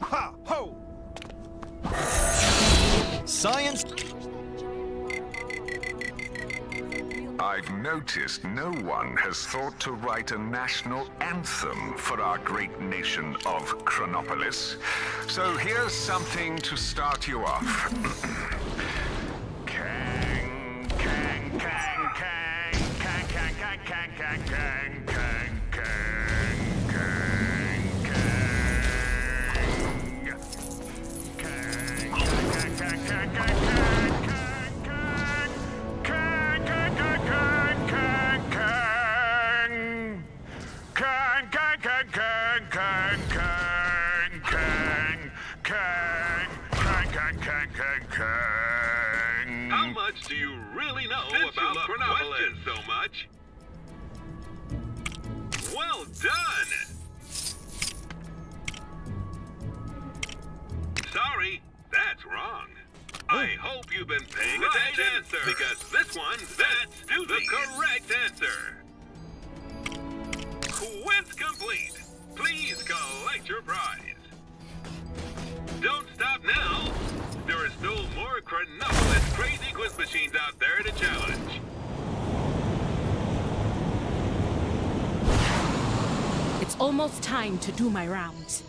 Ha! Ho! Science! I've noticed no one has thought to write a national anthem for our great nation of Chronopolis. So here's something to start you off. Kang, kang, kang, kang, kang, kang, kang, kang, kang, kang, kang, kang, kang, kang, kang, kang, kang, kang. How much do you really know about Chronopolis so much? Well done! Sorry, that's wrong. I hope you've been paying attention, because this one, that's the correct answer. Quiz complete. Please collect your prize. Don't stop now. There are still more Chronopolis crazy quiz machines out there to challenge. It's almost time to do my rounds.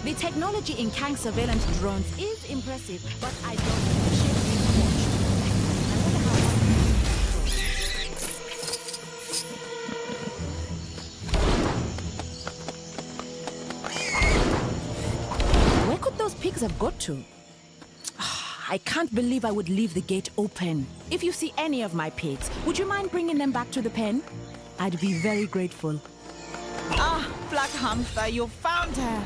The technology in Kang's surveillance drones is impressive, but I don't appreciate being watched. Where could those pigs have got to? I can't believe I would leave the gate open. If you see any of my pigs, would you mind bringing them back to the pen? I'd be very grateful. Ah, Black Hamster, you found her.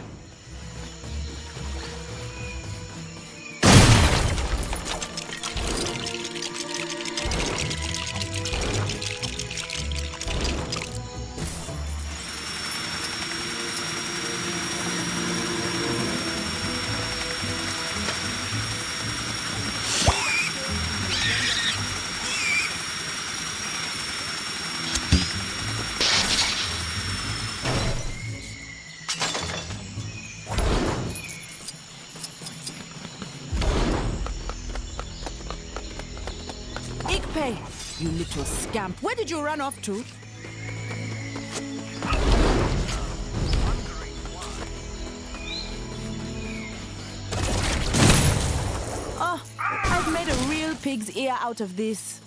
Ikpe, you little scamp. Where did you run off to? Oh, I've made a real pig's ear out of this.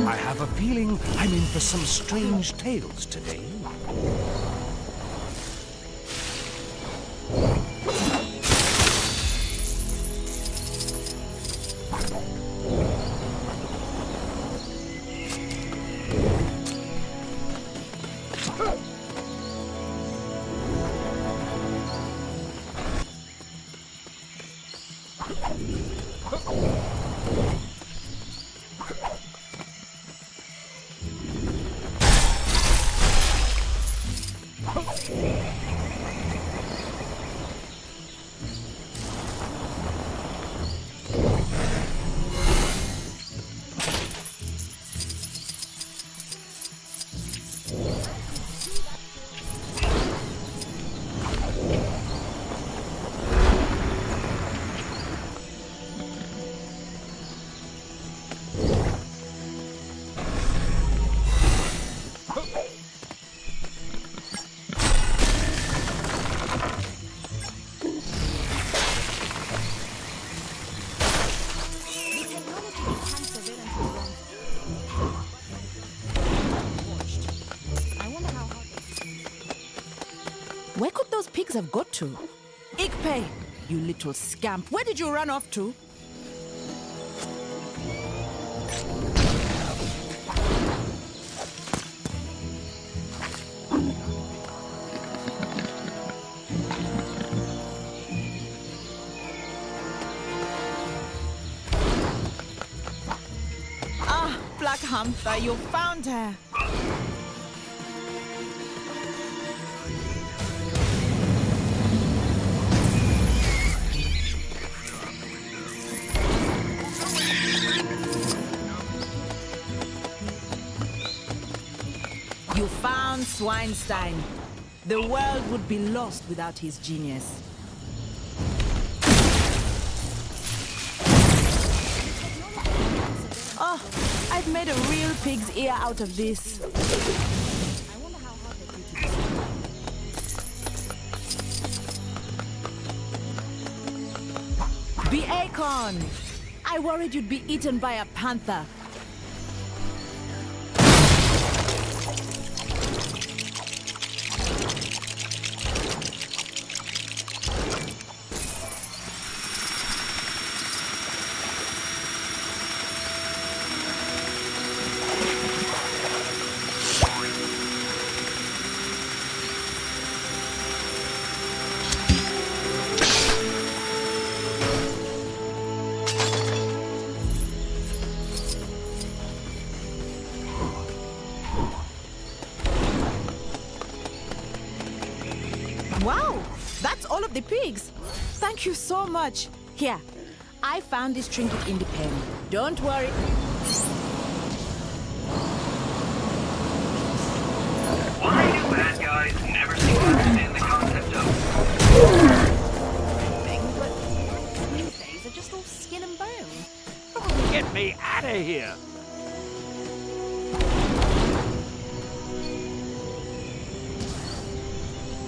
I have a feeling I'm in for some strange tales today. Where could those pigs have got to? Ikpe, you little scamp. Where did you run off to? Panther, you found her. You found Swinestein. The world would be lost without his genius. Oh, I've made a real pig's ear out of this. I wonder how hard they do to Be Acorn! I worried you'd be eaten by a panther. Wow, that's all of the pigs. Thank you so much. Here, I found this trinket in the pen. Don't worry. Why do bad guys never seem to understand the concept of... But these days are just all skin and bone. Get me out of here!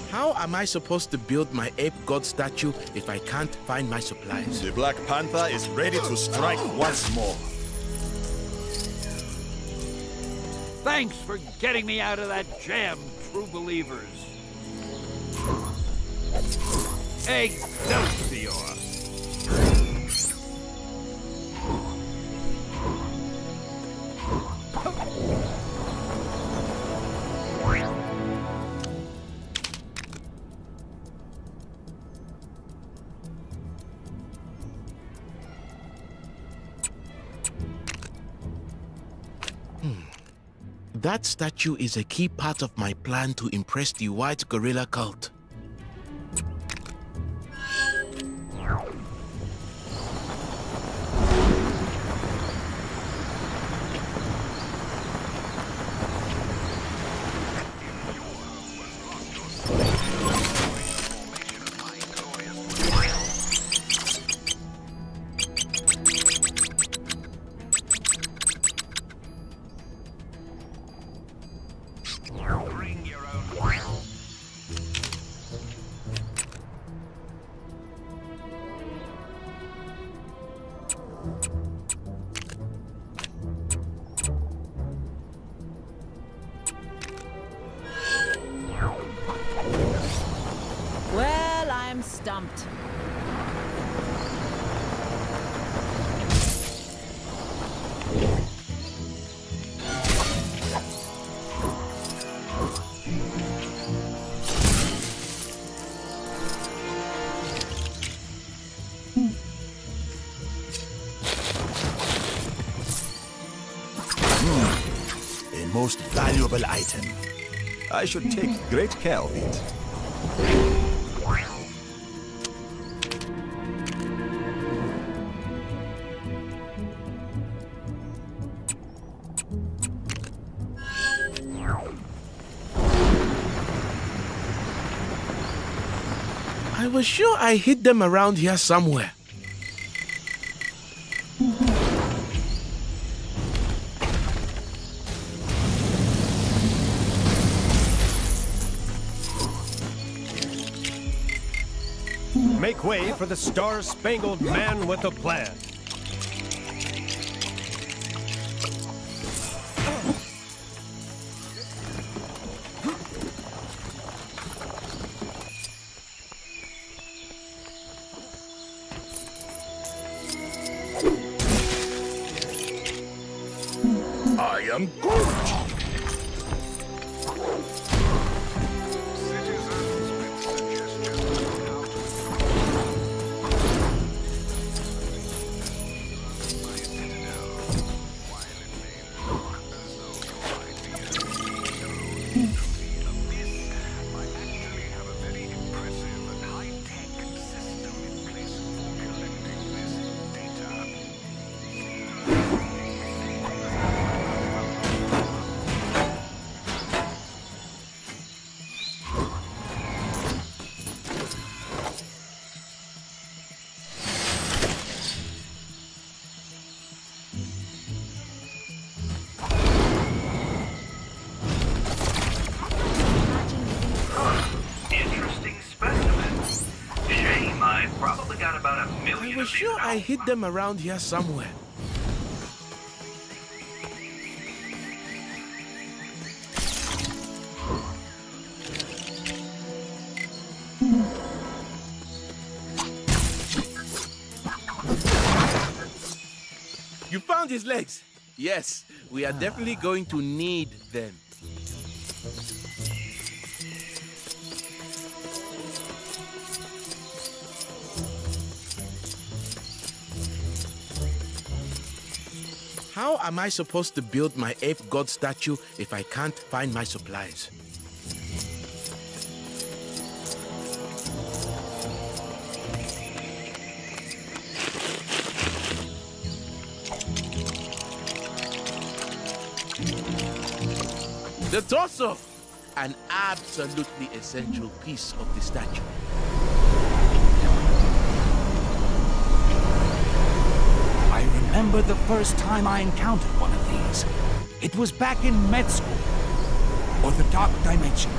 How am I supposed to build my ape god statue if I can't find my supplies? The Black Panther is ready to strike once more. Thanks for getting me out of that jam, true believers. Excelsior! That statue is a key part of my plan to impress the white gorilla cult. Well, I'm stumped. A most valuable item. I should take great care of it. I was sure I hid them around here somewhere. Make way for the Star-Spangled Man with a Plan. I am Groot! I've probably got about 1 million I of was these sure now. I hid them around here somewhere. You found his legs. Yes, we are definitely going to need them. How am I supposed to build my ape god statue if I can't find my supplies? The torso! An absolutely essential piece of the statue. I remember the first time I encountered one of these. It was back in med school. Or the Dark Dimension.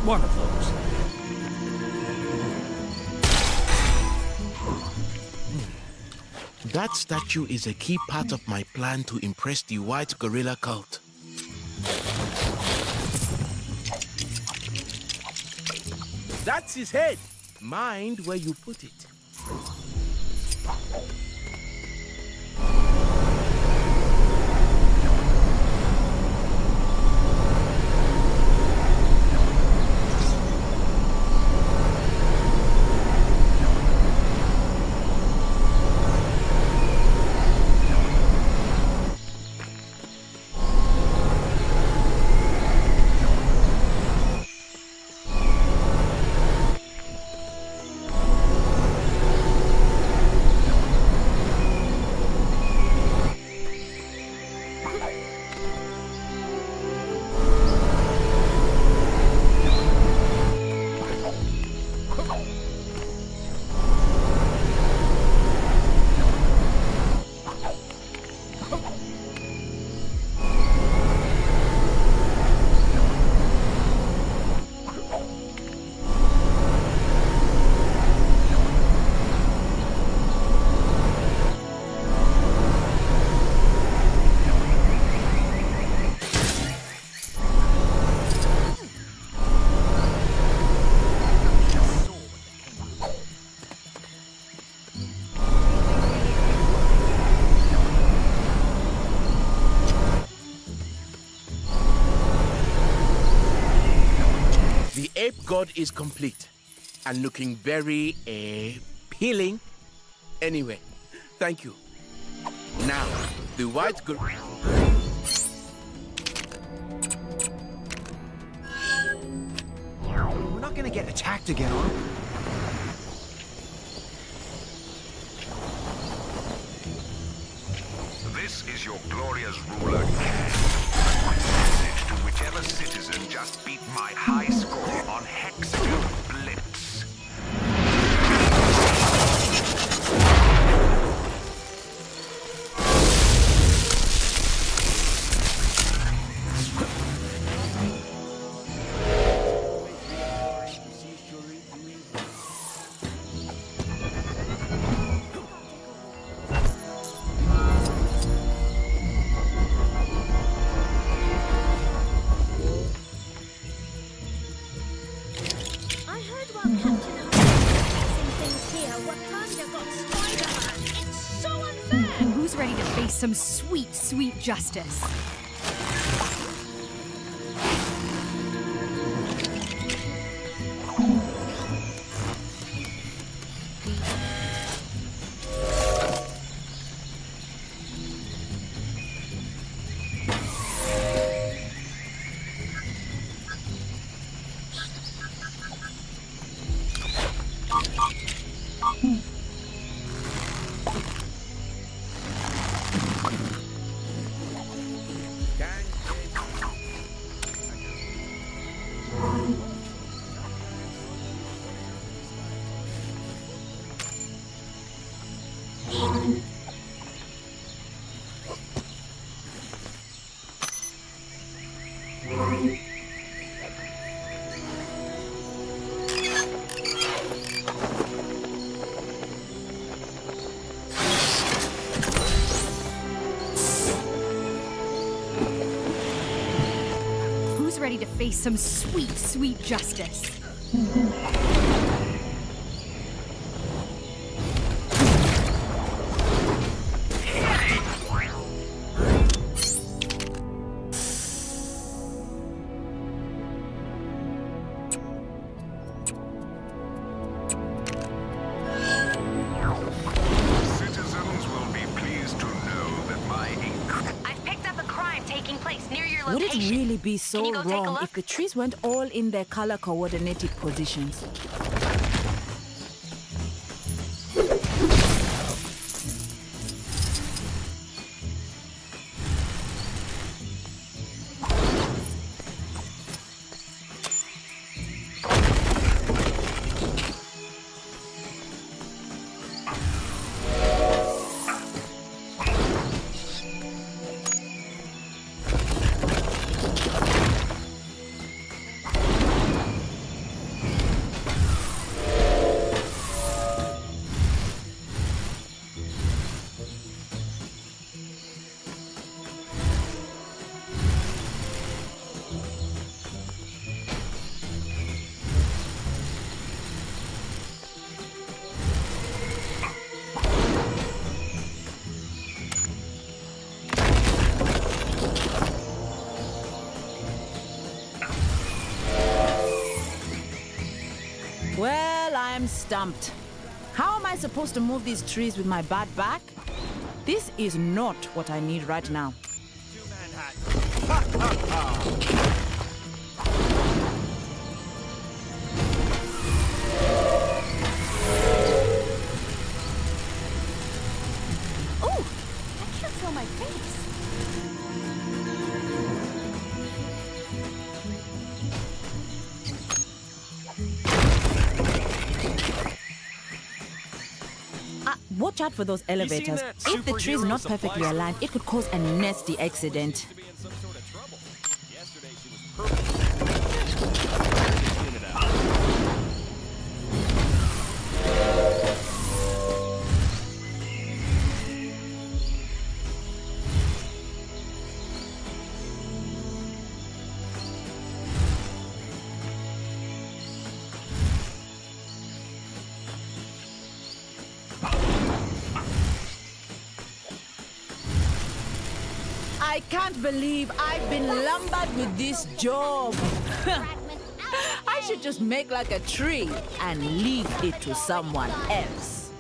One of those. That statue is a key part of my plan to impress the white gorilla cult. That's his head. Mind where you put it. Ape God is complete and looking very appealing. Anyway, thank you. Now, the white gorilla. We're not gonna get attacked again, are we? This is your glorious ruler. A quick message to whichever citizen just beat my high score on Hexagon Blitz. I heard while Captain Hook was fixing things here, Wakanda got Spider-Man. It's so unfair! And who's ready to face some sweet, sweet justice? face some sweet, sweet justice. Citizens will be pleased to know that my I've picked up a crime taking place near your Would location. it really be Can so you go take a wrong look? if the trees weren't all in their color coordinated positions? Well, I'm stumped. How am I supposed to move these trees with my bad back? This is not what I need right now. Ooh, that should fill my face. Watch out for those elevators. that If the tree is superhero not supply perfectly store? aligned, it could cause a nasty accident. To be in some sort of trouble. Yesterday she was perfect. Clean it out. I can't believe I've been lumbered with this job. I should just make like a tree and leave it to someone else.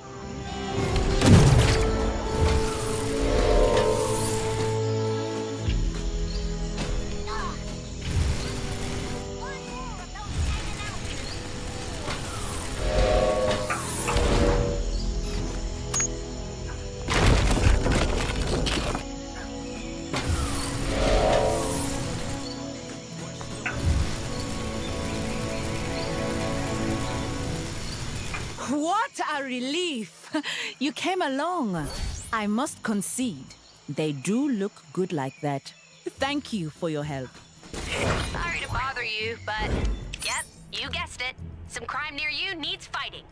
What a relief! You came along. I must concede, they do look good like that. Thank you for your help. Sorry to bother you, but yep, you guessed it. Some crime near you needs fighting.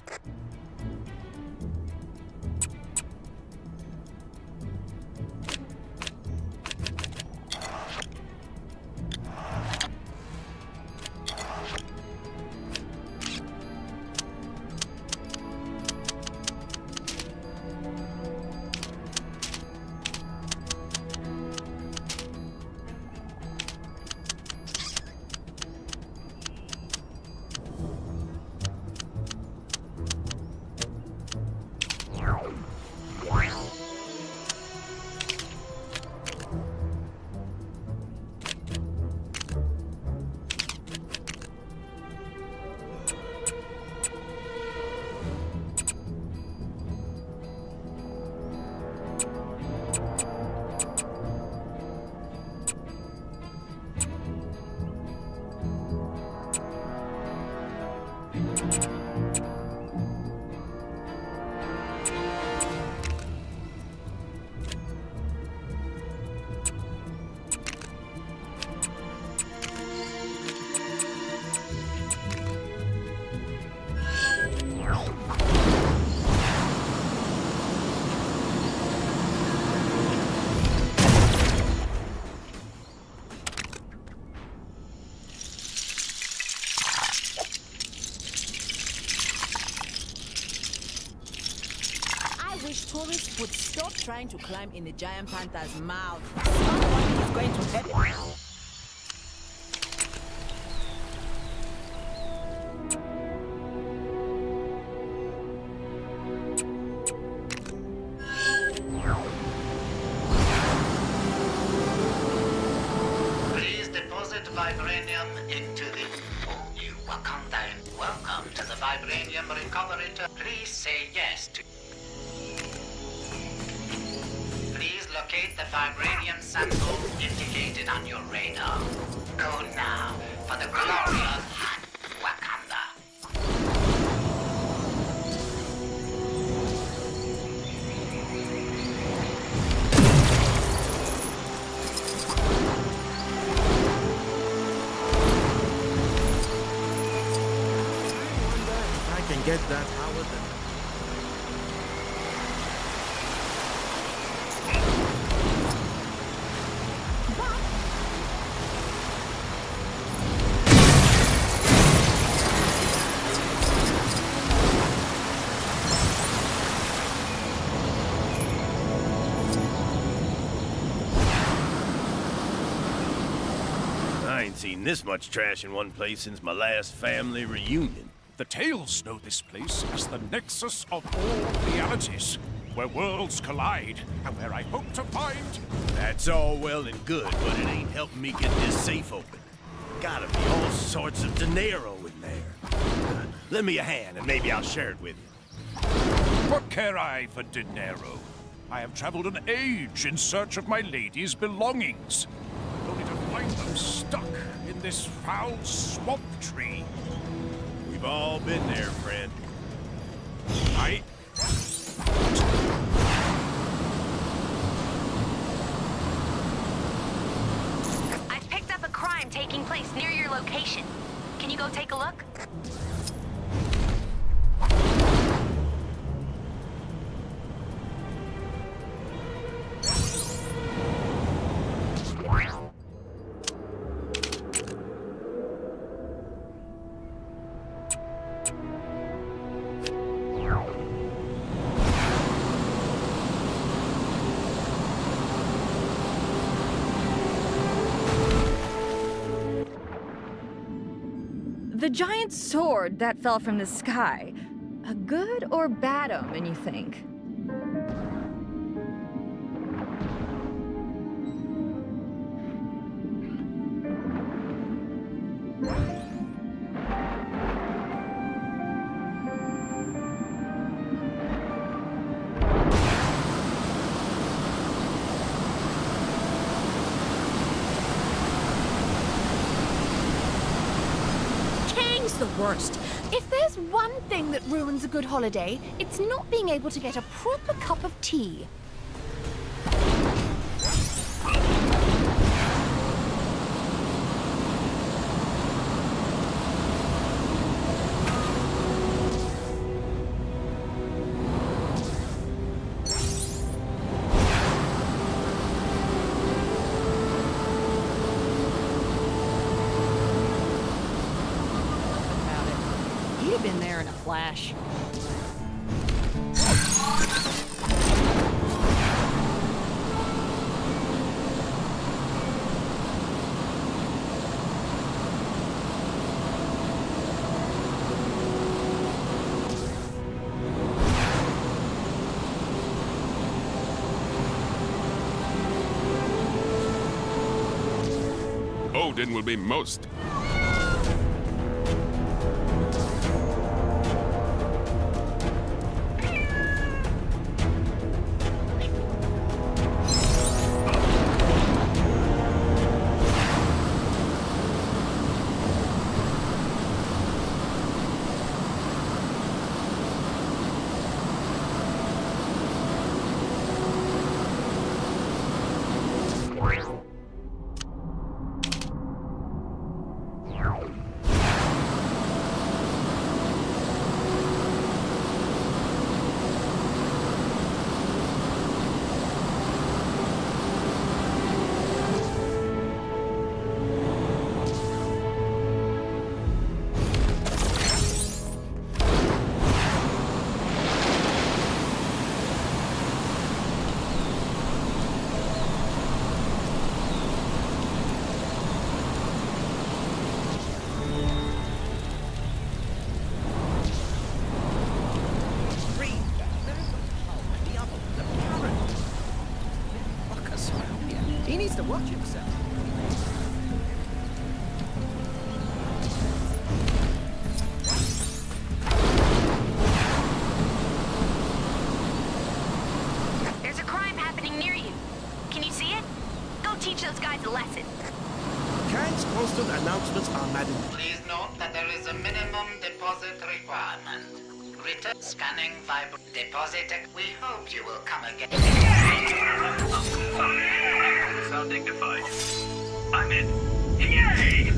wish tourists would stop trying to climb in the giant panther's mouth. Someone is going to help it. Please deposit vibranium into the... Oh, you Wakandan. Welcome to the vibranium recovery. Please say yes to... Please locate the vibranium sample indicated on your radar. Go now for the glory of Wakanda. I can get that Howard. I ain't seen this much trash in one place since my last family reunion. The Tales know this place as the nexus of all realities, where worlds collide, and where I hope to find... That's all well and good, but it ain't helping me get this safe open. Gotta be all sorts of dinero in there. Lend me a hand and maybe I'll share it with you. What care I for dinero? I have traveled an age in search of my lady's belongings, only to find them stuck in this foul swamp tree. We've all been there, friend. I've picked up a crime taking place near your location. Can you go take a look? The giant sword that fell from the sky. A good or bad omen, you think? The worst. If there's one thing that ruins a good holiday, it's not being able to get a proper cup of tea. He'd have been there in a flash. Odin will be most... needs to watch himself. There's a crime happening near you. Can you see it? Go teach those guys a lesson. Kang's constant announcements are maddening. Please note that there is a minimum deposit requirement. Return scanning deposit. We hope you will come again. Sound dignified. I'm in. Yay!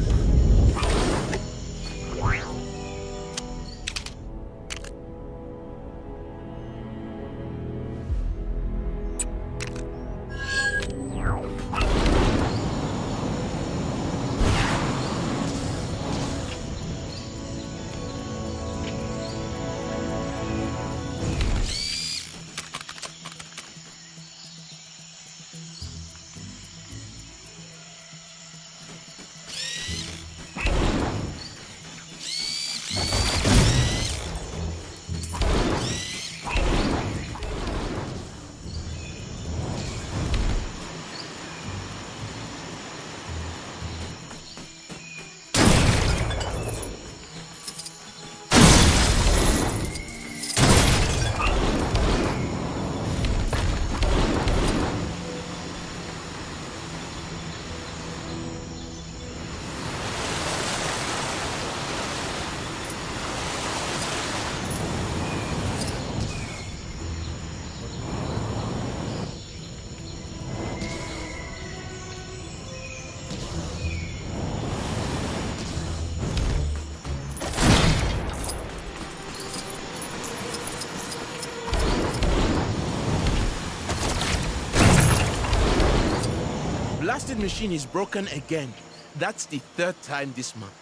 Blasted machine is broken again. That's the third time this month.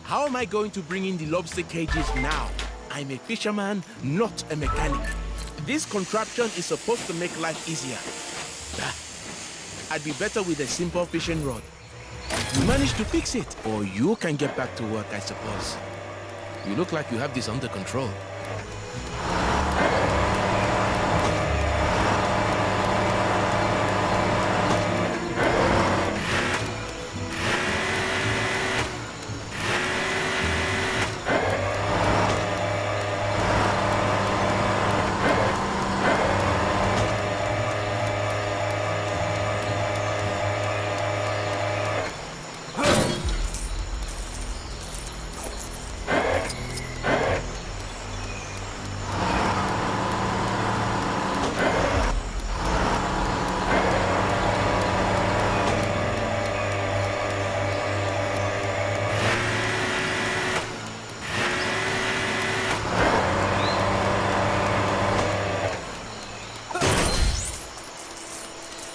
How am I going to bring in the lobster cages now? I'm a fisherman, not a mechanic. This contraption is supposed to make life easier. I'd be better with a simple fishing rod. You managed to fix it, or you can get back to work, I suppose. You look like you have this under control.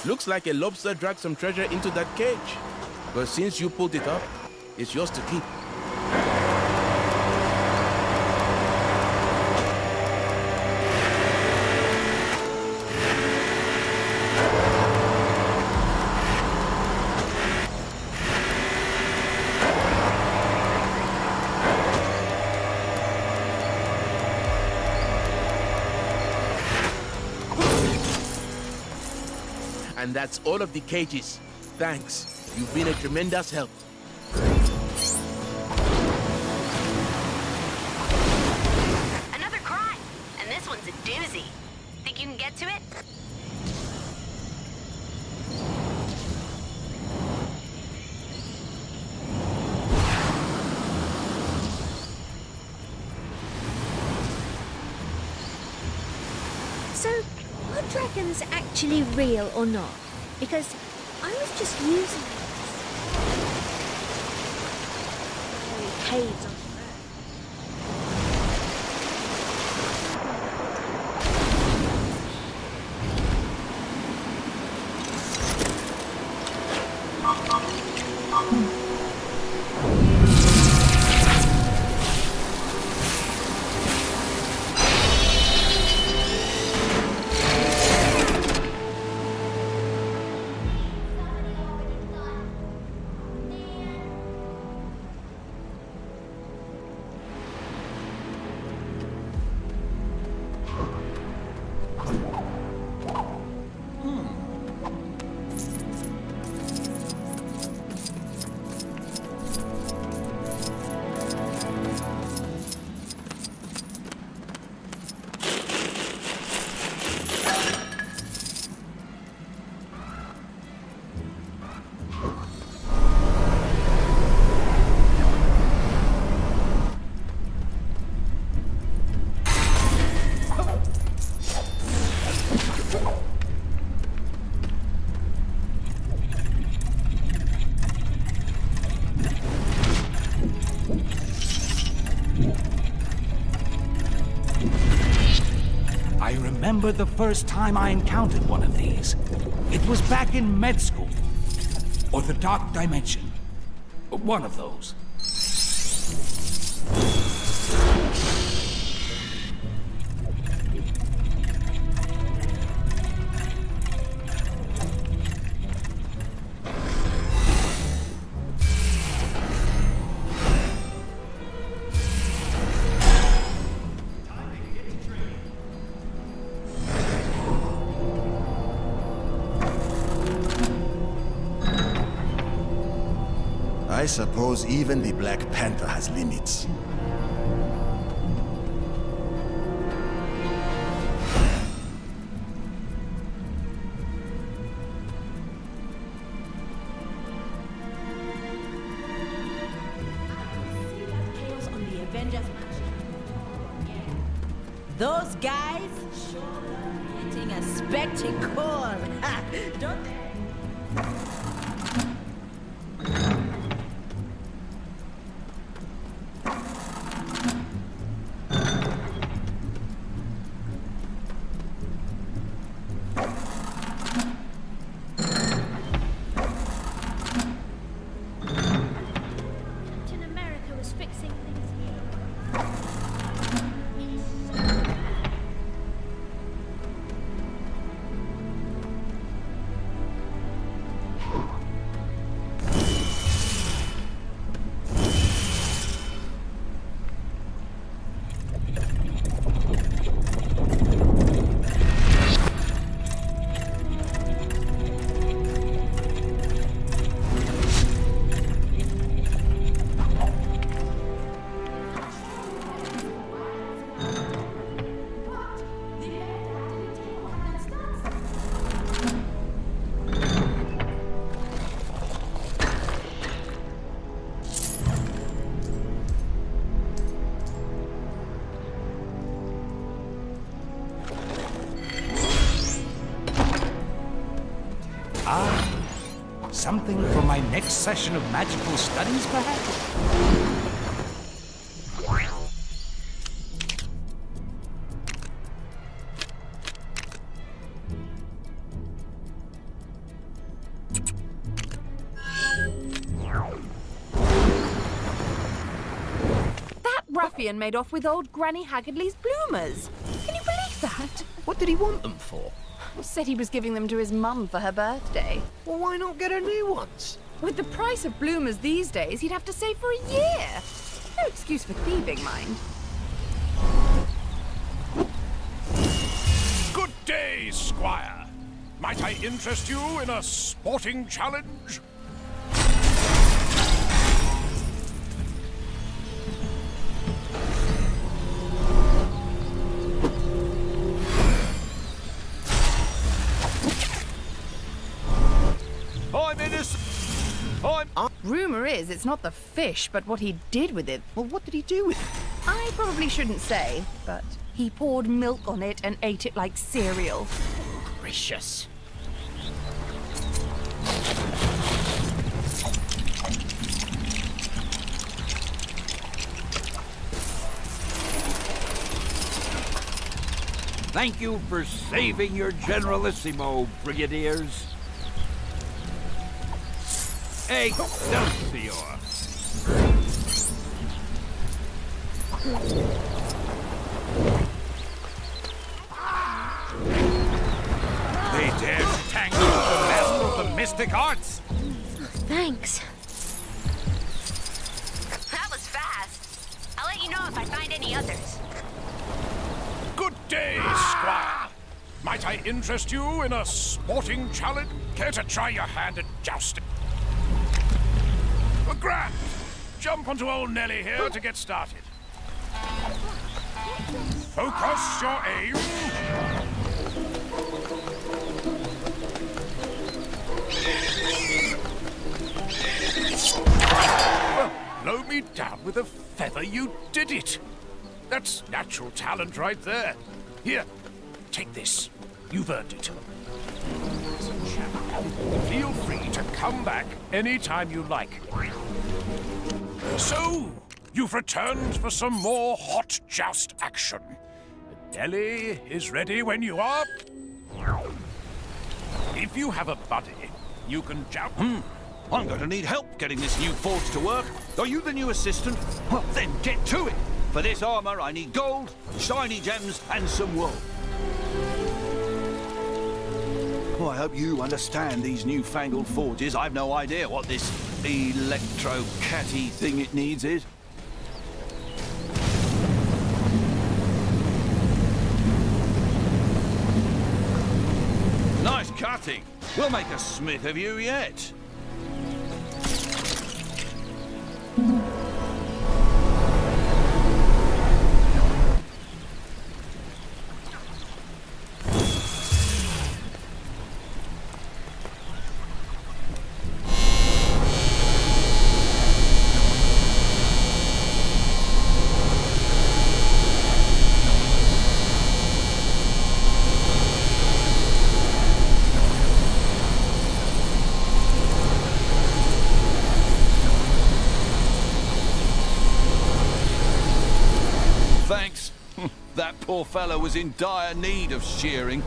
Looks like a lobster dragged some treasure into that cage. But since you pulled it up, it's yours to keep. And that's all of the cages. Thanks. You've been a tremendous help. Another crime, and this one's a doozy. Think you can get to it? So, are dragons actually real or not? Because I was just using them as caves on the road. I remember the first time I encountered one of these. It was back in med school. Or the Dark Dimension. One of those. I suppose even the Black Panther has limits. Chaos on the Avengers Mansion. Those guys sure are creating a spectacle. Don't they? Captain America was fixing things here. Something for my next session of magical studies, perhaps? That ruffian made off with old Granny Haggardly's bloomers. Can you believe that? What did he want them for? Said he was giving them to his mum for her birthday. Well, why not get her new ones? With the price of bloomers these days, he'd have to save for a year. No excuse for thieving, mind. Good day, Squire. Might I interest you in a sporting challenge? Rumor is it's not the fish, but what he did with it. Well, what did he do with it? I probably shouldn't say, but he poured milk on it and ate it like cereal. Gracious. Thank you for saving your Generalissimo, Brigadiers. Excelsior! They dare to tangle with the master of the mystic arts! Thanks. That was fast. I'll let you know if I find any others. Good day, Squire. Might I interest you in a sporting challenge? Care to try your hand at jousting? Grant, jump onto old Nelly here to get started. Focus your aim. Well, blow me down with a feather, you did it. That's natural talent right there. Here, take this. You've earned it. Feel free to come back anytime you like. So, you've returned for some more hot joust action. Ellie is ready when you are. If you have a buddy, you can jump. I'm going to need help getting this new forge to work. Are you the new assistant? Well, then get to it. For this armor, I need gold, shiny gems, and some wool. Oh, I hope you understand these newfangled forges. I've no idea what this electro-catty thing it needs is. Nice cutting. We'll make a smith of you yet. Thanks. That poor fellow was in dire need of shearing.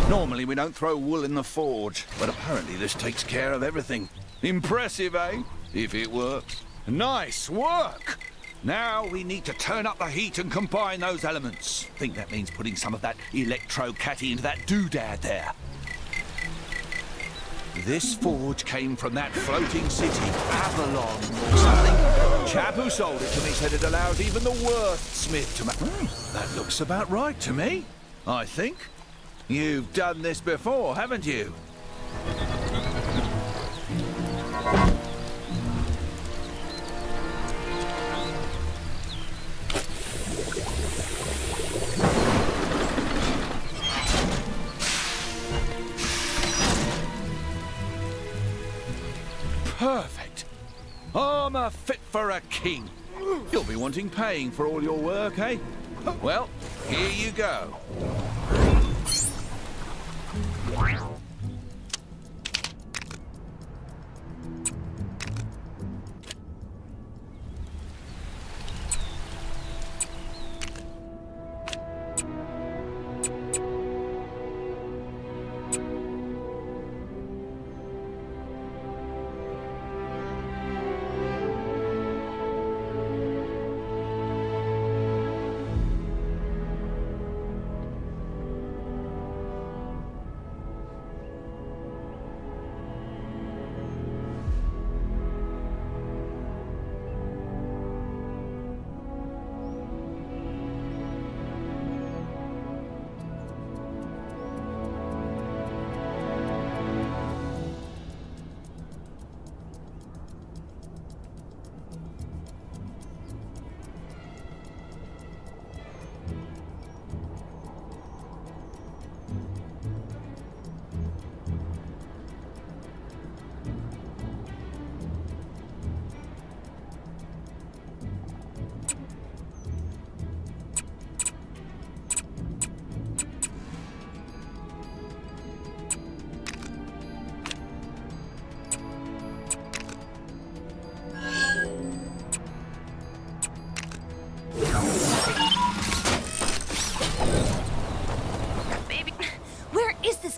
Normally we don't throw wool in the forge, but apparently this takes care of everything. Impressive, eh? If it works. Nice work! Now we need to turn up the heat and combine those elements. Think that means putting some of that electro-catty into that doodad there. This forge came from that floating city, Avalon or something. Chap who sold it to me said it allows even the worst smith to make... that looks about right to me, I think. You've done this before, haven't you? Perfect. Armor fit for a king. You'll be wanting paying for all your work, eh? Well, here you go.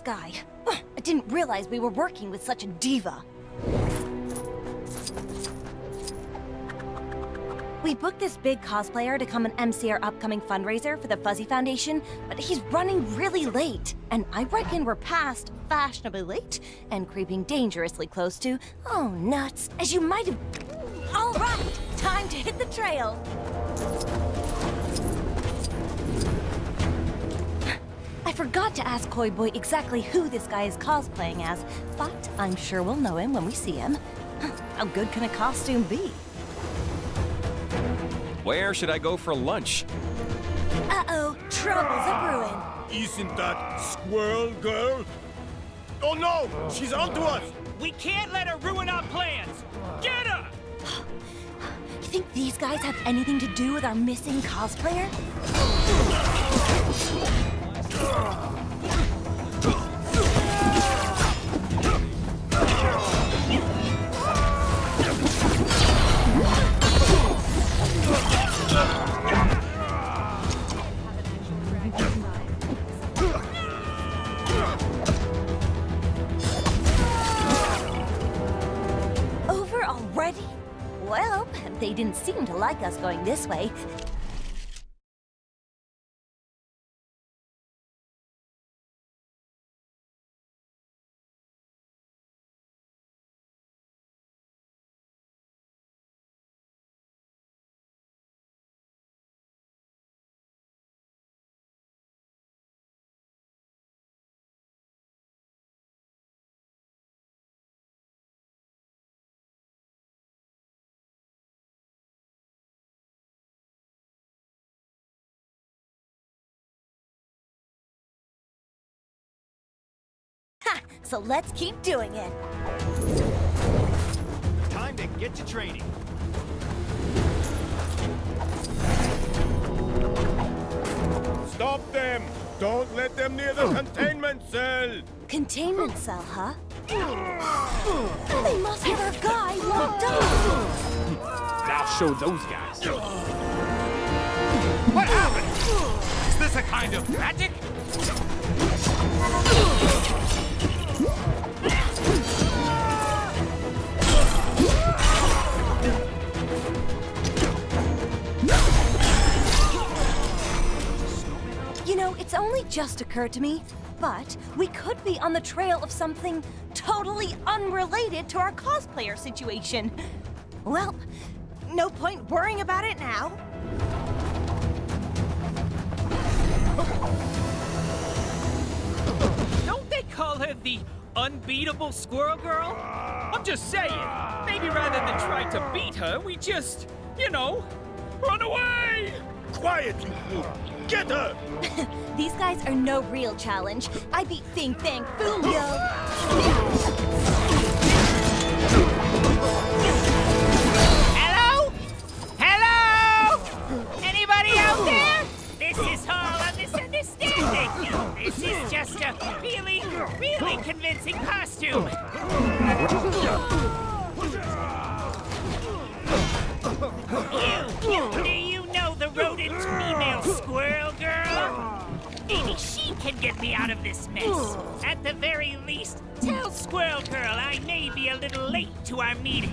Guy. I didn't realize we were working with such a diva. We booked this big cosplayer to come and MC our upcoming fundraiser for the Fuzzy Foundation, but he's running really late. And I reckon we're past fashionably late and creeping dangerously close to, oh, nuts, as you might have... All right, time to hit the trail. I forgot to ask Koi Boy exactly who this guy is cosplaying as, but I'm sure we'll know him when we see him. How good can a costume be? Where should I go for lunch? Uh-oh, trouble's a-brewing. Isn't that Squirrel Girl? Oh no, she's onto us! We can't let her ruin our plans! Get her! You think these guys have anything to do with our missing cosplayer? they didn't seem to like us going this way. So let's keep doing it. Time to get to training. Stop them! Don't let them near the containment cell! Containment cell, huh? They must have our guy locked up! I'll show those guys. What happened? Is this a kind of magic? You know, it's only just occurred to me, but we could be on the trail of something totally unrelated to our cosplayer situation. Well, no point worrying about it now. Don't they call her the unbeatable squirrel girl? I'm just saying, maybe rather than try to beat her, we just, you know, run away! Quiet, you fool! Get her! These guys are no real challenge. I beat Fing Fang Foom, yo! Hello? Hello? Anybody out there? This is all a misunderstanding. This is just a really, really convincing costume. Do you know the rodent female squirrel girl? Maybe she can get me out of this mess. At the very least, tell Squirrel Girl I may be a little late to our meeting.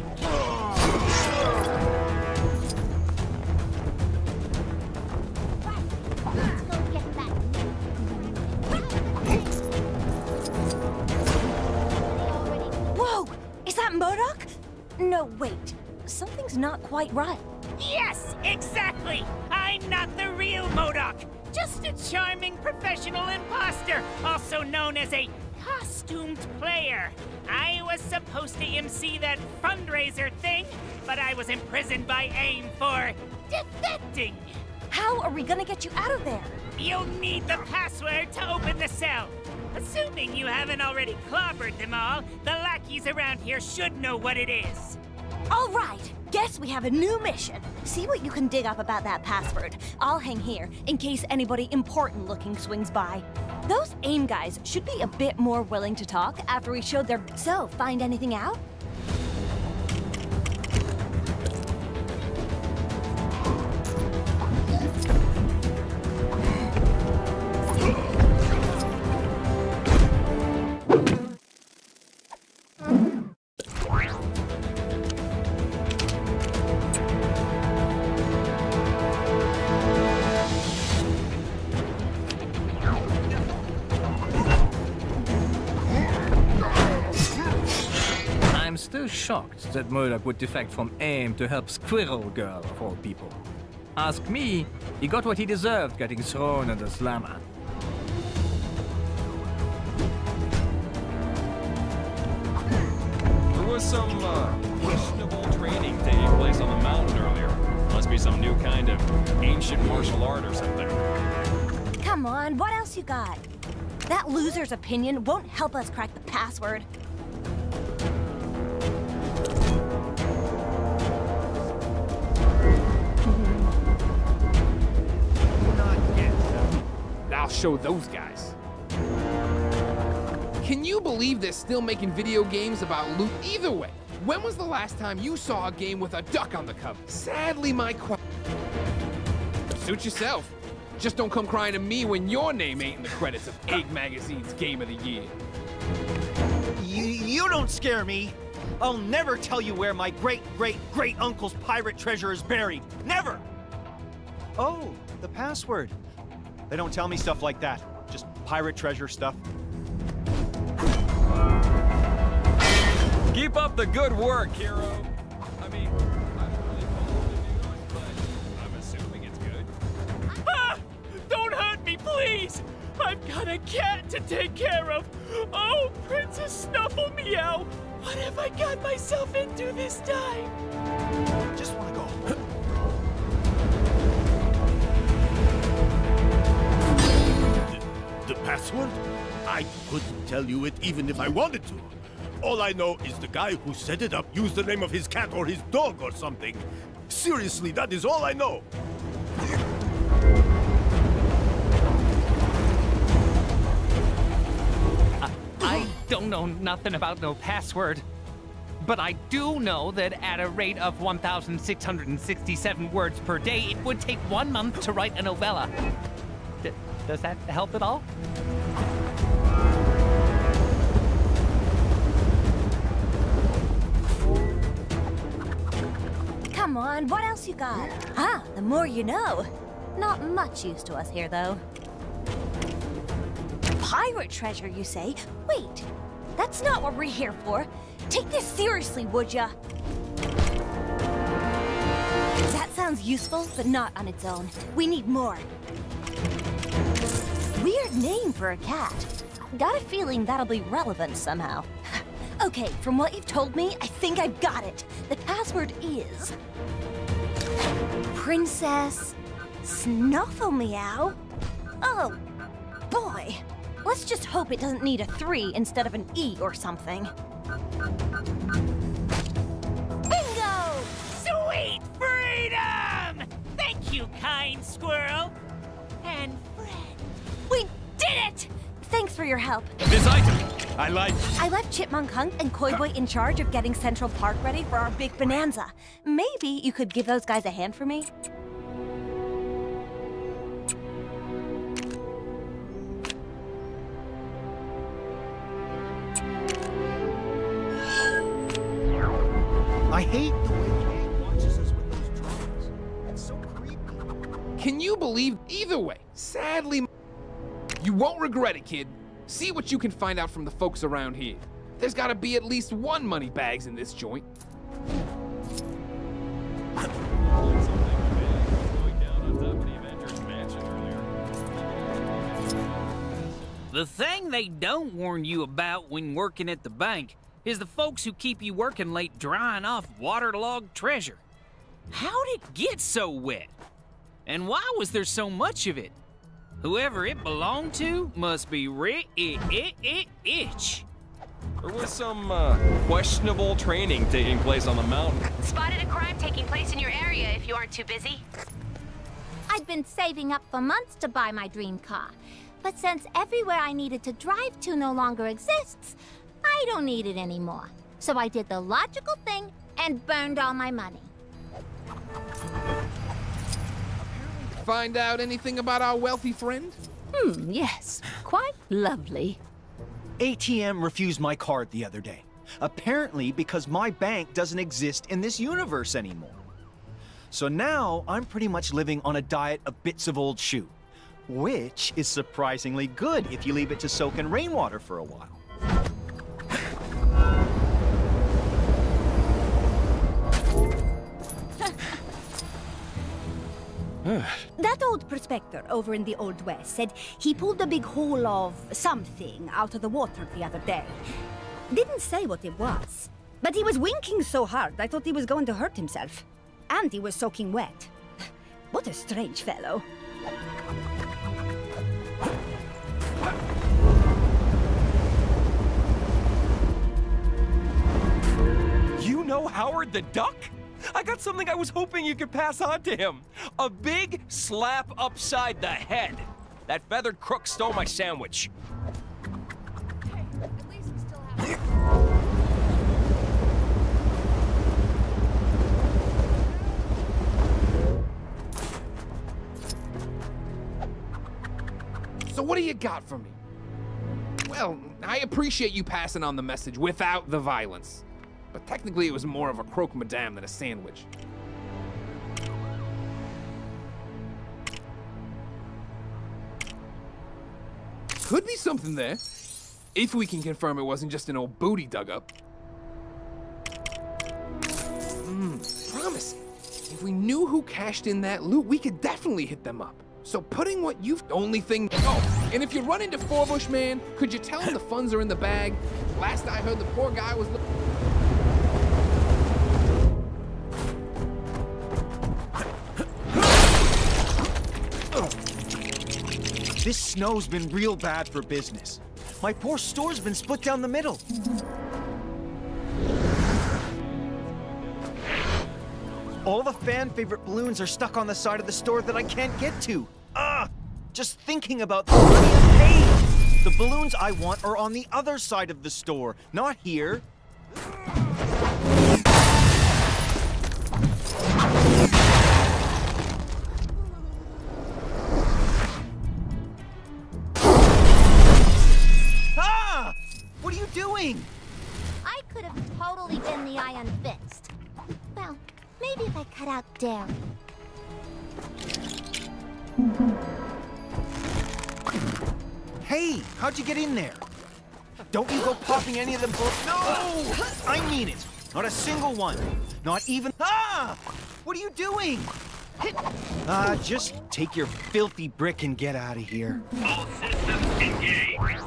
Whoa! Is that MODOK? No, wait. Something's not quite right. Yes, exactly! I'm not the real MODOK. Just a charming professional imposter, also known as a costumed player. I was supposed to MC that fundraiser thing, but I was imprisoned by AIM for defecting. How are we gonna get you out of there? You'll need the password to open the cell. Assuming you haven't already clobbered them all, the lackeys around here should know what it is. All right, guess we have a new mission. See what you can dig up about that password. I'll hang here in case anybody important looking swings by. Those AIM guys should be a bit more willing to talk after we showed their... So, find anything out? I'm still shocked that MODOK would defect from AIM to help Squirrel Girl, of all people. Ask me, he got what he deserved getting thrown in the slammer. There was some questionable training taking place on the mountain earlier. Must be some new kind of ancient martial art or something. Come on, what else you got? That loser's opinion won't help us crack the password. I'll show those guys. Can you believe they're still making video games about loot? Either way, when was the last time you saw a game with a duck on the cover? Sadly, my suit yourself. Just don't come crying to me when your name ain't in the credits of Egg Magazine's Game of the Year. You don't scare me. I'll never tell you where my great-great-great-uncle's pirate treasure is buried. Never! Oh, the password. They don't tell me stuff like that. Just pirate treasure stuff. Keep up the good work, hero. I mean, I don't really follow the news, but I'm assuming it's good. Ah! Don't hurt me, please! I've got a cat to take care of. Oh, Princess Snuffle Meow, what have I got myself into this time? Just want to go. The password? I couldn't tell you it even if I wanted to. All I know is the guy who set it up used the name of his cat or his dog or something. Seriously, that is all I know. I don't know nothing about no password. But I do know that at a rate of 1,667 words per day, it would take 1 month to write a novella. Does that help at all? Come on, what else you got? Ah, the more you know. Not much use to us here, though. Pirate treasure, you say? Wait, that's not what we're here for. Take this seriously, would ya? That sounds useful, but not on its own. We need more. Weird name for a cat. Got a feeling that'll be relevant somehow. Okay, from what you've told me, I think I've got it. The password is... Princess Snuffle Meow? Oh, boy. Let's just hope it doesn't need a 3 instead of an E or something. Bingo! Sweet freedom! Thank you, kind squirrel. And friend. We did it! Thanks for your help. This item, I like. I left Chipmunk Hunk and Koi Boy in charge of getting Central Park ready for our big bonanza. Maybe you could give those guys a hand for me? I hate the way Kate watches us with those drawings. It's so creepy. Can you believe either way? Sadly, you won't regret it, kid. See what you can find out from the folks around here. There's gotta be at least one money bags in this joint. The thing they don't warn you about when working at the bank is the folks who keep you working late drying off waterlogged treasure. How'd it get so wet? And why was there so much of it? Whoever it belonged to must be rich. There was some questionable training taking place on the mountain. Spotted a crime taking place in your area if you aren't too busy. I'd been saving up for months to buy my dream car. But since everywhere I needed to drive to no longer exists, I don't need it anymore. So I did the logical thing and burned all my money. Find out anything about our wealthy friend? Yes. Quite lovely. ATM refused my card the other day. Apparently because my bank doesn't exist in this universe anymore. So now I'm pretty much living on a diet of bits of old shoe, which is surprisingly good if you leave it to soak in rainwater for a while. That old prospector over in the Old West said he pulled a big hole of something out of the water the other day. Didn't say what it was, but he was winking so hard I thought he was going to hurt himself. And he was soaking wet. What a strange fellow. You know Howard the Duck? I got something I was hoping you could pass on to him. A big slap upside the head. That feathered crook stole my sandwich. So what do you got for me? Well, I appreciate you passing on the message without the violence. but technically it was more of a croque madame than a sandwich. Could be something there, if we can confirm it wasn't just an old booty dug up. Promising. If we knew who cashed in that loot, we could definitely hit them up. So putting what you've... Only thing... Oh, and if you run into Forbush Man, could you tell him the funds are in the bag? Last I heard, the poor guy was... This snow's been real bad for business. My poor store's been split down the middle. All the fan-favorite balloons are stuck on the side of the store that I can't get to. Just thinking about the money I paid. The balloons I want are on the other side of the store, not here. What are you doing? I could have totally been the Iron Fist. Well, maybe if I cut out Daryl. Hey, how'd you get in there? Don't you go popping any of them bullets. No! I mean it. Not a single one. Not even... What are you doing? Just take your filthy brick and get out of here. All systems engaged.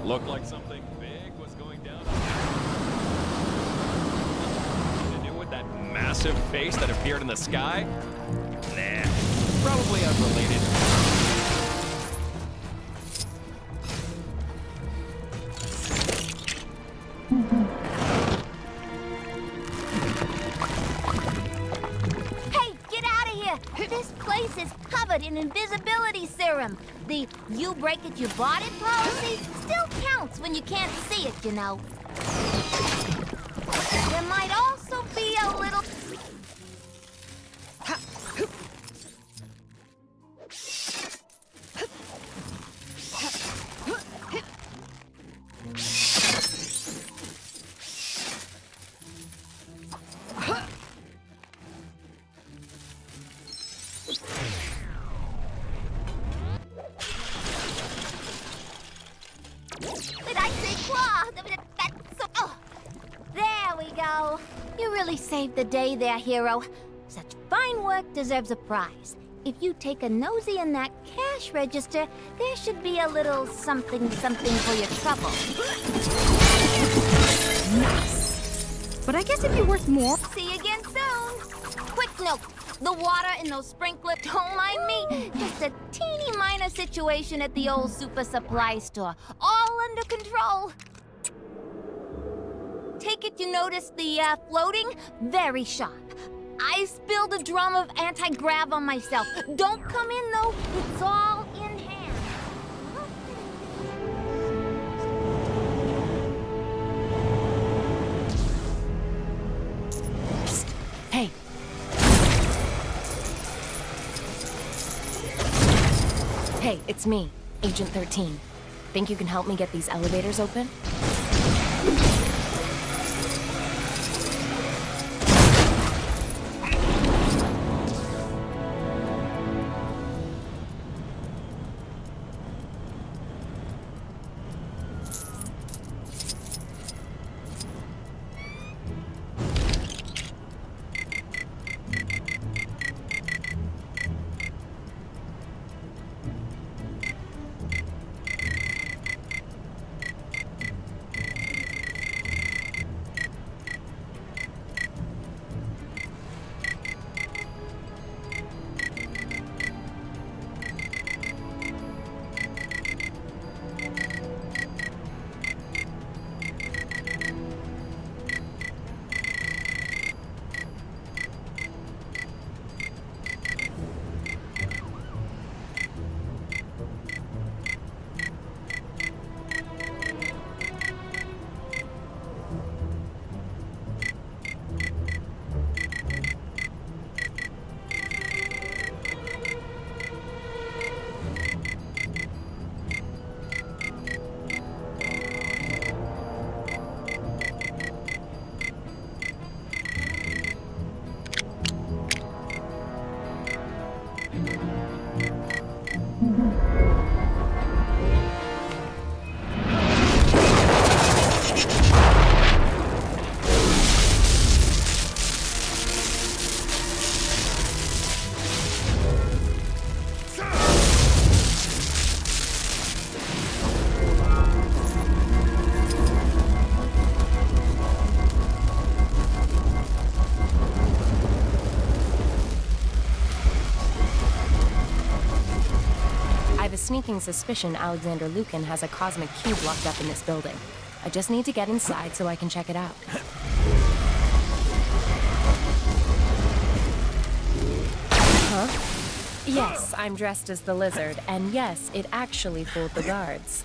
Looked like something big was going down. To do with that massive face that appeared in the sky? Nah, probably unrelated. Hey, get out of here! This place is covered in invisibility serum. The you break it, you bought it policy still counts when you can't see it, you know. There might also be a little... Did I say claw? Oh, there we go. You really saved the day there, hero. Such fine work deserves a prize. If you take a nosy in that cash register, there should be a little something for your trouble. Nice. But I guess it'd be worth more. See you again soon. Quick note. The water in those sprinklers, don't mind me. Just a teeny minor situation at the old super supply store. All under control. Take it you noticed the floating? Very sharp. I spilled a drum of anti-grav on myself. Don't come in, though. It's all in hand. Psst. Hey. Hey, it's me, Agent 13. Think you can help me get these elevators open? sneaking suspicion Alexander Lucan has a cosmic cube locked up in this building. I just need to get inside so I can check it out. Huh? Yes, I'm dressed as the lizard, and yes, it actually fooled the guards.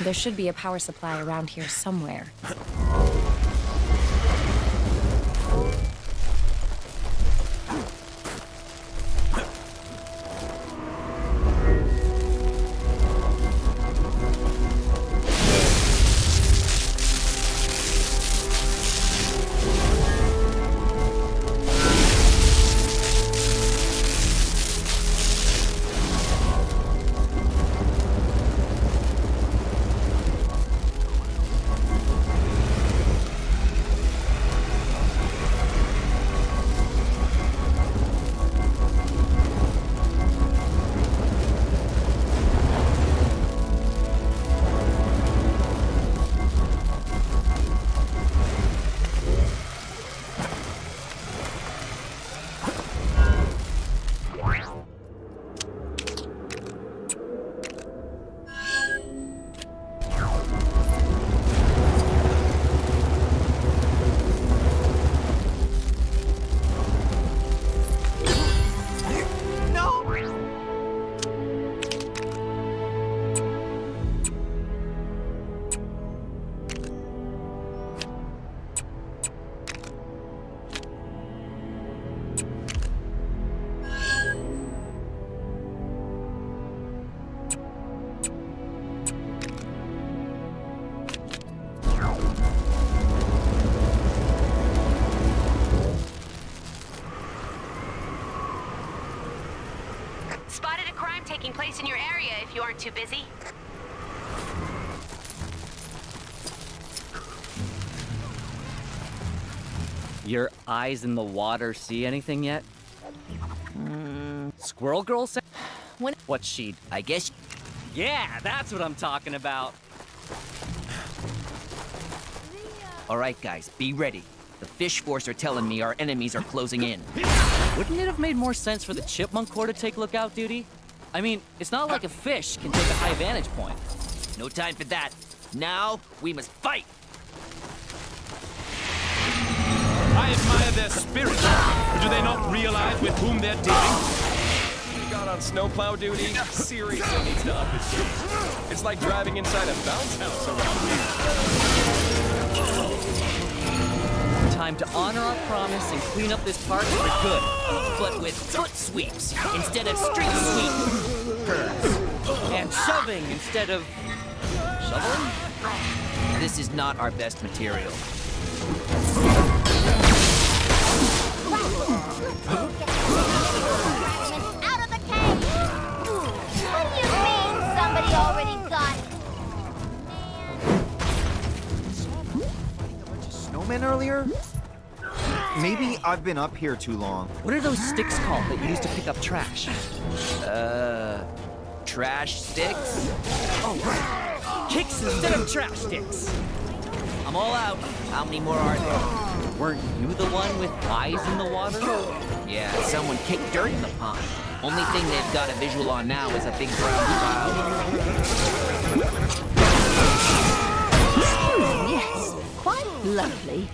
There should be a power supply around here somewhere. Spotted a crime taking place in your area if you aren't too busy. Your eyes in the water see anything yet? Squirrel Girl said? What she? I guess. Yeah, that's what I'm talking about. All right, guys, be ready. The Fish Force are telling me our enemies are closing in. Wouldn't it have made more sense for the Chipmunk Corps to take lookout duty? I mean, it's not like a fish can take a high vantage point. No time for that. Now, we must fight! I admire their spirit. Do they not realize with whom they're dealing? He got on snowplow duty. Seriously needs to up his game. It's like driving inside a bounce house around here. Time to honor our promise and clean up this park for good. But with foot sweeps instead of street sweepers. And shoving instead of... shoveling? This is not our best material. Out of the cage! What do you mean somebody already got it? Snowmen earlier? Maybe I've been up here too long. What are those sticks called that you use to pick up trash? Trash sticks? Oh, right. Kicks instead of trash sticks. I'm all out. How many more are there? Weren't you the one with eyes in the water? Yeah, someone kicked dirt in the pond. Only thing they've got a visual on now is a big brown cloud. Yes, quite lovely.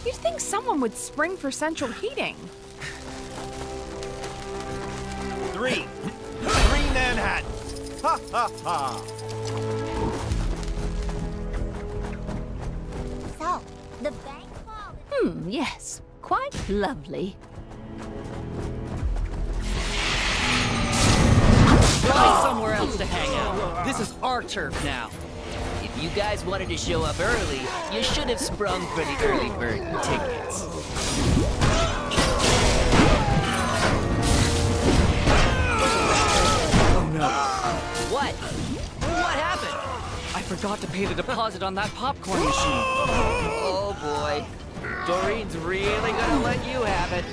You'd think someone would spring for central heating. 3 Manhattan. Ha ha ha. So, the bank wall. Yes. Quite lovely. Find somewhere else to hang out. This is our turf now. If you guys wanted to show up early, you should have sprung for the early bird tickets. Oh no. What? What happened? I forgot to pay the deposit on that popcorn machine. Oh boy. Doreen's really gonna let you have it.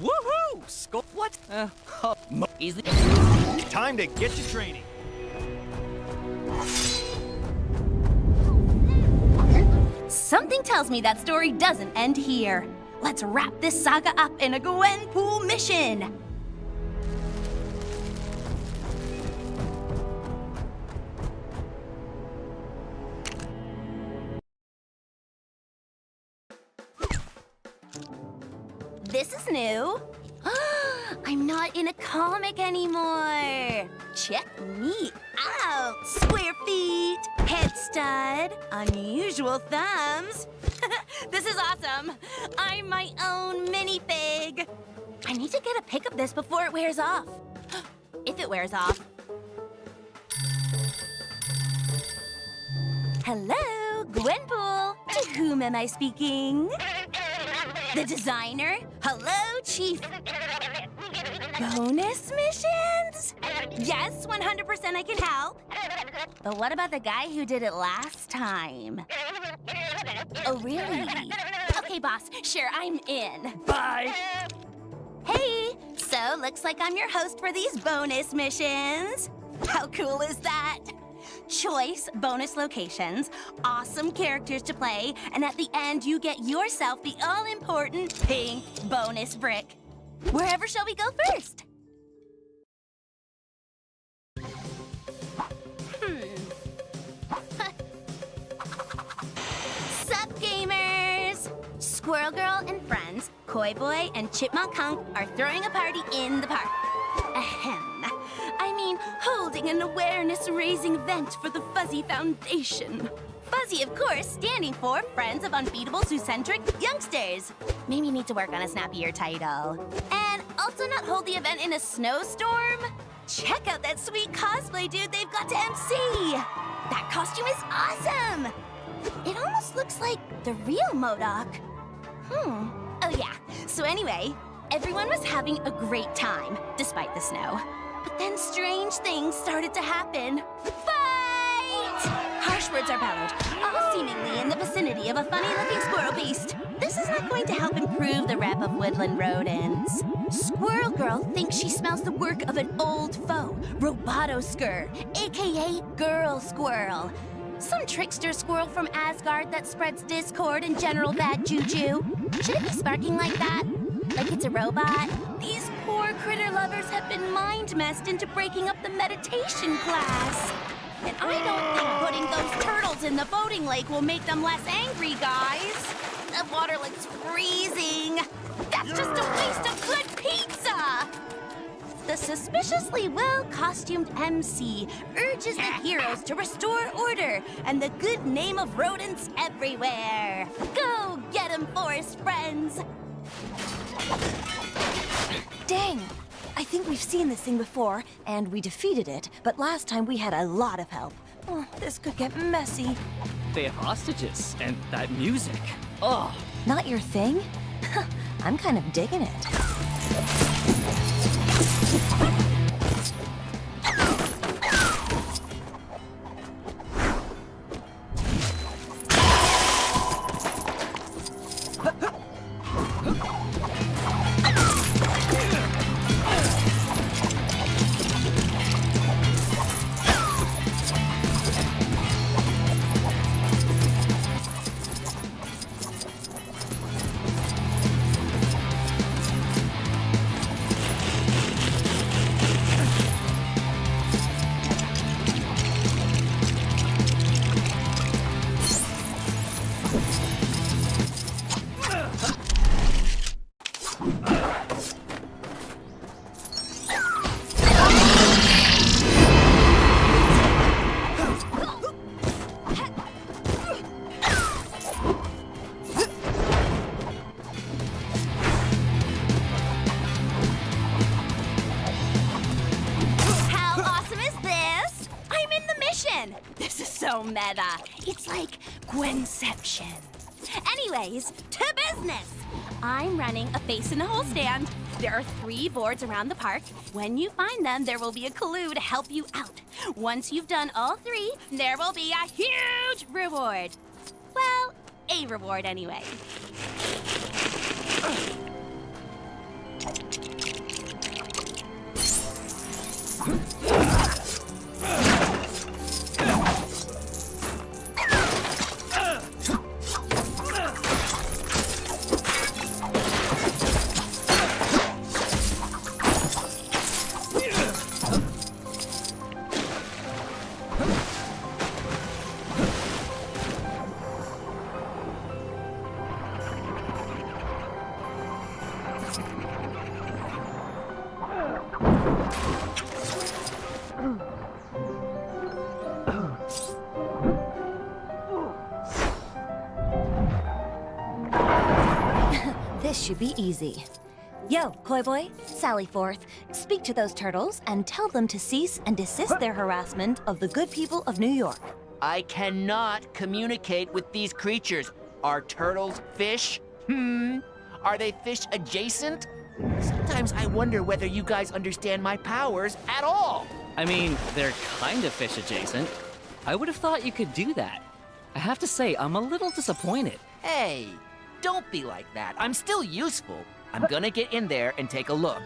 Woohoo! What? Easy. Time to get to training. Something tells me that story doesn't end here. Let's wrap this saga up in a Gwenpool mission. This is new. I'm not in a comic anymore. Check me out. Square feet, head stud, unusual thumbs. This is awesome. I'm my own minifig. I need to get a pic of this before it wears off. If it wears off. Hello, Gwenpool. To whom am I speaking? The designer? Hello, Chief. Bonus missions? Yes, 100% I can help. But what about the guy who did it last time? Oh, really? Okay, boss. Sure, I'm in. Bye. Hey, so looks like I'm your host for these bonus missions. How cool is that? Choice bonus locations, awesome characters to play, and at the end you get yourself the all-important pink bonus brick. Wherever shall we go first? Sup, gamers? Squirrel Girl and friends, Koi Boy and Chipmunk Hunk are throwing a party in the park. Ahem. I mean, holding an awareness-raising event for the Fuzzy Foundation. Fuzzy, of course, standing for Friends of Unbeatable Zoocentric Youngsters. Maybe need to work on a snappier title. And also not hold the event in a snowstorm? Check out that sweet cosplay dude they've got to MC! That costume is awesome! It almost looks like the real MODOK. Oh yeah, so anyway, everyone was having a great time, despite the snow. But then strange things started to happen. Fight! Harsh words are bellowed, all seemingly in the vicinity of a funny-looking squirrel beast. This is not going to help improve the rep of woodland rodents. Squirrel Girl thinks she smells the work of an old foe, Robotoskur, aka Girl Squirrel. Some trickster squirrel from Asgard that spreads discord and general bad juju. Should it be sparking like that? Like it's a robot? These poor critter lovers have been mind-messed into breaking up the meditation class. And I don't think putting those turtles in the voting lake will make them less angry, guys. The water looks freezing. That's just a waste of good pizza. The suspiciously well-costumed MC urges the heroes to restore order and the good name of rodents everywhere. Go get 'em, forest friends! Dang! I think we've seen this thing before, and we defeated it, but last time we had a lot of help. Oh, this could get messy. They have hostages, and that music. Oh. Not your thing? I'm kind of digging it. Inception! This is so meta. It's like Gwenception. Anyways, to business! I'm running a face-in-the-hole stand. There are 3 boards around the park. When you find them, there will be a clue to help you out. Once you've done all 3, there will be a huge reward. Well, a reward anyway. This should be easy. Yo, Koi Boy, Sally Forth, speak to those turtles and tell them to cease and desist their harassment of the good people of New York. I cannot communicate with these creatures. Are turtles fish? Are they fish adjacent? Sometimes I wonder whether you guys understand my powers at all. I mean, they're kind of fish adjacent. I would have thought you could do that. I have to say, I'm a little disappointed. Hey, don't be like that. I'm still useful. I'm gonna get in there and take a look.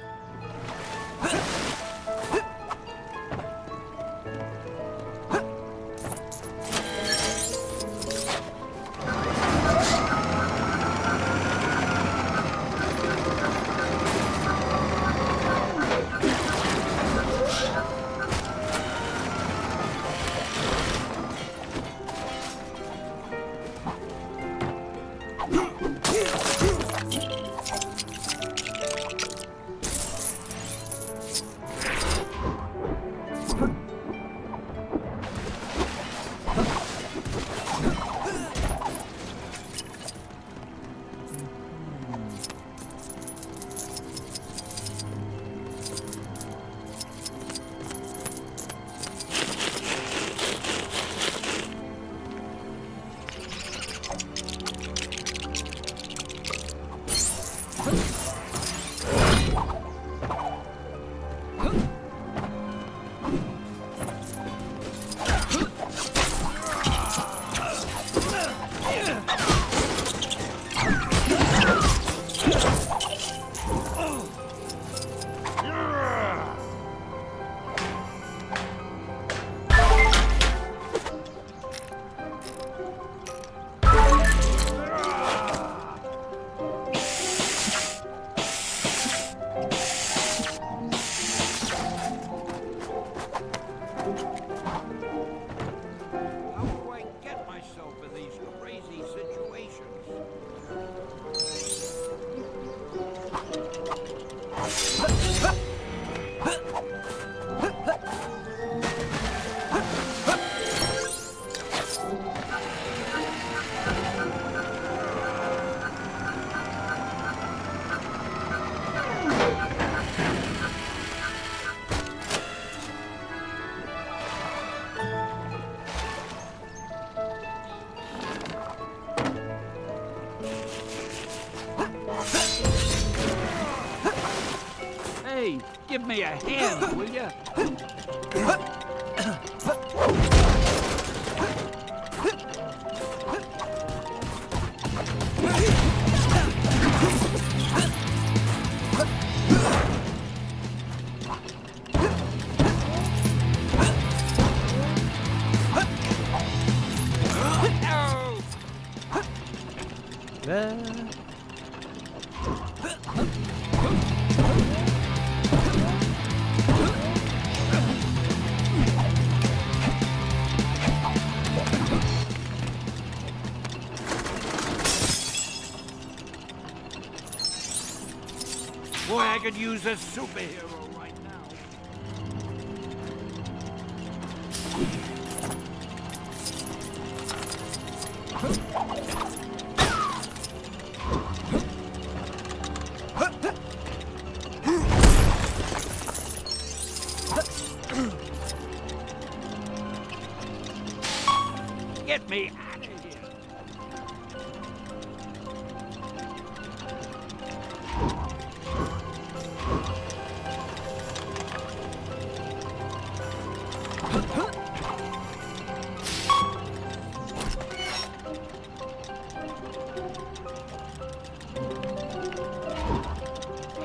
Hey, give me a hand, will ya? Boy, I could use a superhero right now. Get me out of here.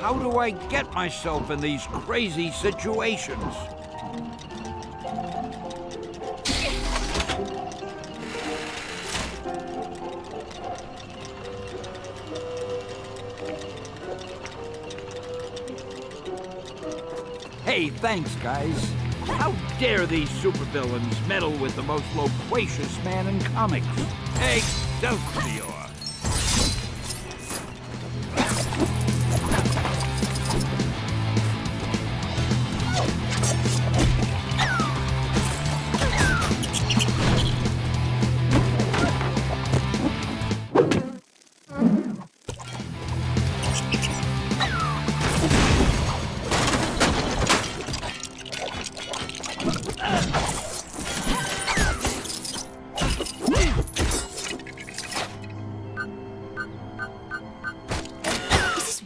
How do I get myself in these crazy situations? Hey, thanks, guys. How dare these supervillains meddle with the most loquacious man in comics? Excelsior!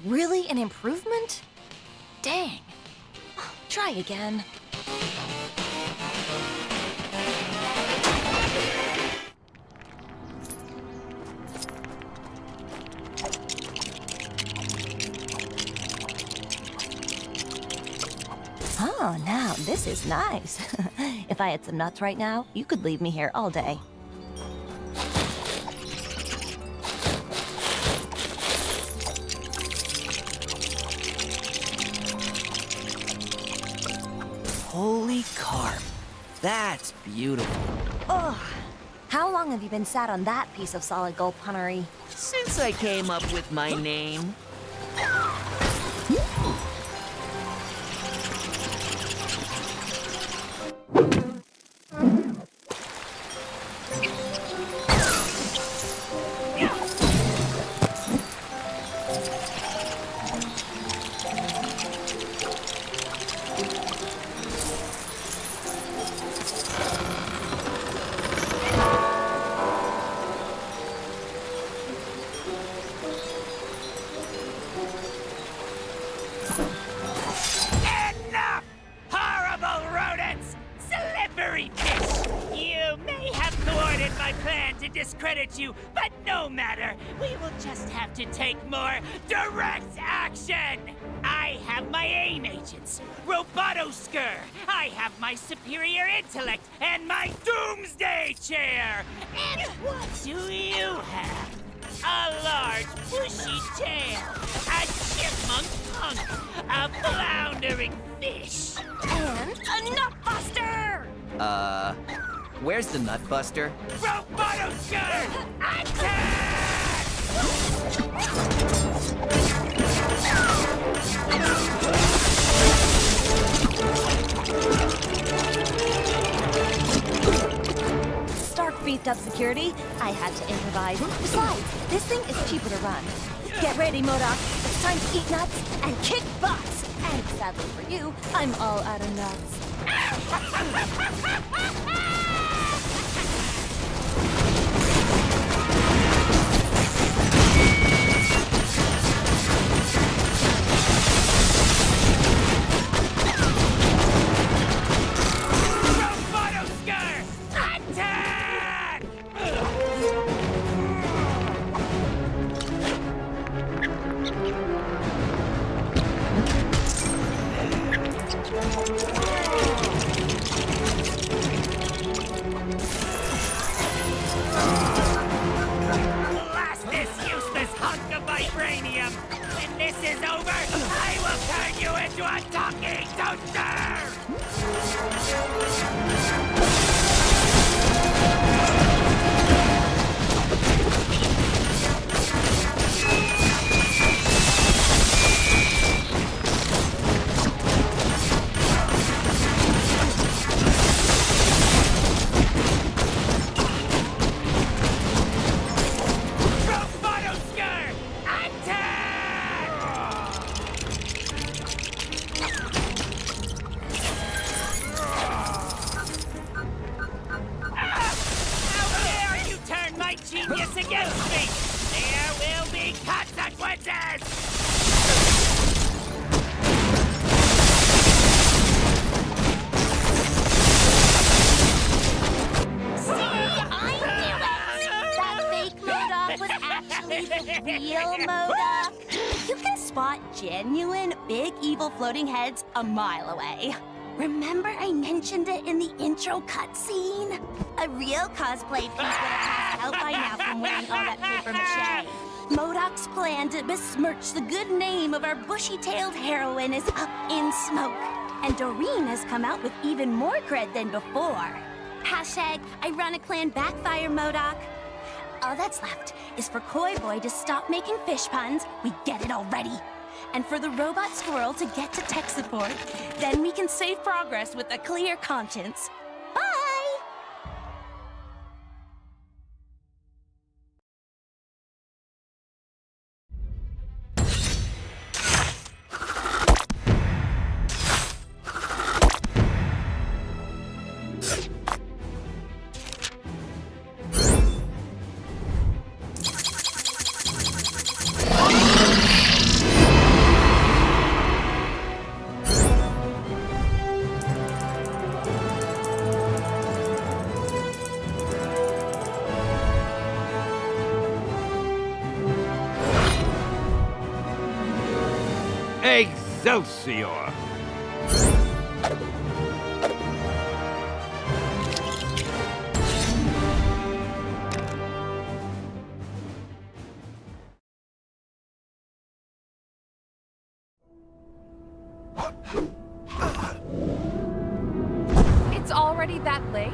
Really an improvement? Dang. Try again. Oh, now this is nice. If I had some nuts right now, you could leave me here all day. Holy carp. That's beautiful. Ugh. How long have you been sat on that piece of solid gold punnery? Since I came up with my name. Enough! Horrible rodents! Slippery fish! You may have thwarted my plan to discredit you, but no matter. We will just have to take more direct action! I have my AIM agents, Robotoskur. I have my superior intellect and my doomsday chair. And what do you have? A large, bushy tail, a chipmunk punk, a floundering fish, and a nutbuster! Where's the nutbuster? Robotoskur! Attack! Stark beefed up security. I had to improvise. Besides, this thing is cheaper to run. Get ready, MODOK. It's time to eat nuts and kick butts. And sadly for you, I'm all out of nuts. Robotoskur! Attack! real, MODOK? You can spot genuine, big, evil floating heads a mile away. Remember I mentioned it in the intro cutscene? A real cosplay piece would have passed out by now from wearing all that paper mache. MODOK's plan to besmirch the good name of our bushy-tailed heroine is up in smoke. And Doreen has come out with even more cred than before. Hashtag ironic plan backfire, MODOK. All that's left is for Koi Boy to stop making fish puns. We get it already. And for the robot squirrel to get to tech support. Then we can save progress with a clear conscience. Bye! Excelsior! It's already that late?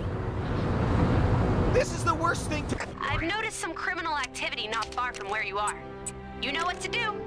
This is the worst thing to... I've noticed some criminal activity not far from where you are. You know what to do.